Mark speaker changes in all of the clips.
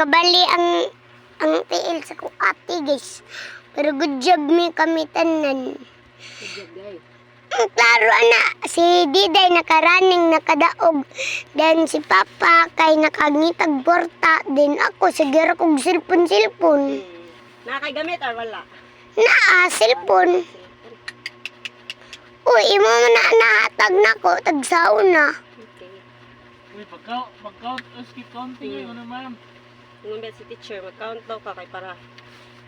Speaker 1: nakabali ang tiil sa kong ate, guys. Pero good job mi kami tanan.
Speaker 2: Good job, guys.
Speaker 1: Klaro ana, si Diday nakaraning nakadaog. Then si Papa kay nakangitag porta. Then ako siguro kong silpon-silpon.
Speaker 2: Nakakagamit or wala?
Speaker 1: Naa, silpon. Uy, imo man na nahatag na ko, tagsaon na.
Speaker 2: Okay.
Speaker 3: Uy, pag-count, skip counting yun, ano ma'am?
Speaker 2: Nung si teacher, mag-count daw ka kay para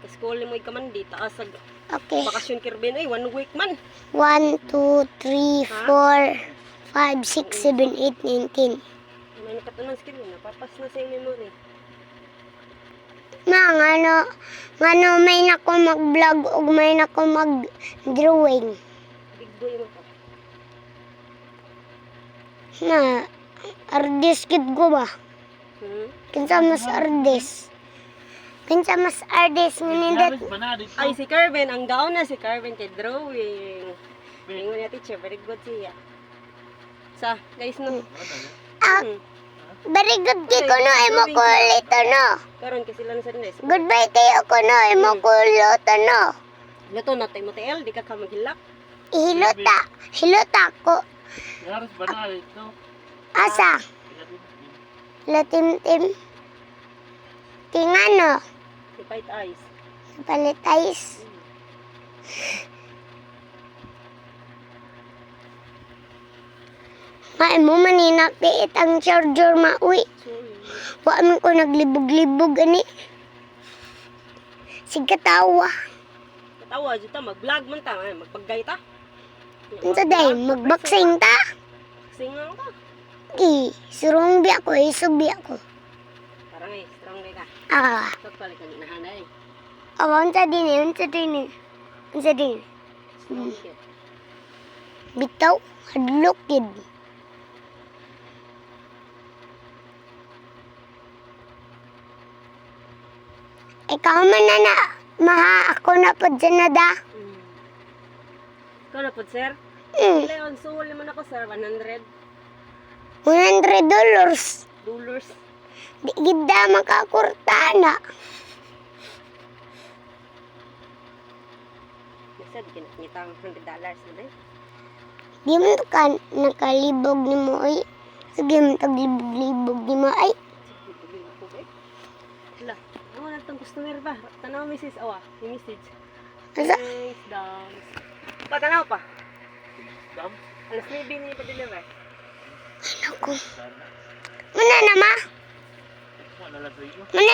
Speaker 2: school mo ikaman di taasag
Speaker 1: Okay.
Speaker 2: bakasyon kirbin ay 1 week man.
Speaker 1: 1, 2, 3, 4, 5, 6, 7, 8, 9, 10.
Speaker 2: May nakatunan skill na papas na sa iyong memory.
Speaker 1: Ngano may nako mag-vlog ug may nako mag-drawing.
Speaker 2: Big boy mo pa.
Speaker 1: Na artist kid ko ba? Kinsa mas artist? Kinsa mas artist nga nindot?
Speaker 3: Halos ba na dito?
Speaker 2: Ay si Carven, ang gaon na si Carven kay drawing. Ingon niya teacher, very good siya. Sa guys no.
Speaker 1: Ah, very good kid ko no, imo ko lito no.
Speaker 2: Karon kasi lang sa nes.
Speaker 1: Goodbye kayo ko no, imo ko lito no.
Speaker 2: Luto na tayo mo TL, di ka ka maghilak.
Speaker 1: Hilota ko.
Speaker 3: Halos ba na dito?
Speaker 1: Asa? Latim-tim. Tingano.
Speaker 2: Si Fight Eyes.
Speaker 1: Palit ice. Ay mo manina piit ang charger mauwi.
Speaker 2: Sorry.
Speaker 1: Wa man ko naglibog-libog ani. Sige tawa.
Speaker 2: Katawa dito mag-vlog man ta, magpaggay ta.
Speaker 1: Unsa day magboxing ta?
Speaker 2: Singang ta.
Speaker 1: Surong biya ko, isubi ako.
Speaker 2: Parang ay strong day ka.
Speaker 1: Ah,
Speaker 2: Pagpalik ka ginahanay.
Speaker 1: unsa din eh.
Speaker 2: Strong kid.
Speaker 1: Bitaw, hadlok gid. Ikaw man na maha ako na po dyan na da.
Speaker 2: Ikaw na po, sir?
Speaker 1: Mm,
Speaker 2: Leon, suhuli man ako, sir. 100
Speaker 1: $100.
Speaker 2: dollars.
Speaker 1: Di gida makakurtana.
Speaker 2: Nasa, di kinakita ang $100 na din.
Speaker 1: Di man to ka nakalibog ni mo ay. Sige man taglibog-libog ni mo ay.
Speaker 2: Sige, ako eh. Hala, ako na itong customer ba? Tanaw, Mrs. Awa, yung message.
Speaker 1: Asa?
Speaker 2: Thanks, dams. Tanaw pa.
Speaker 3: Dam?
Speaker 2: Alas 9 niya pa-deliver.
Speaker 1: Ano ko? Muna na ma?
Speaker 3: Wala lang sa iyo.
Speaker 1: Muna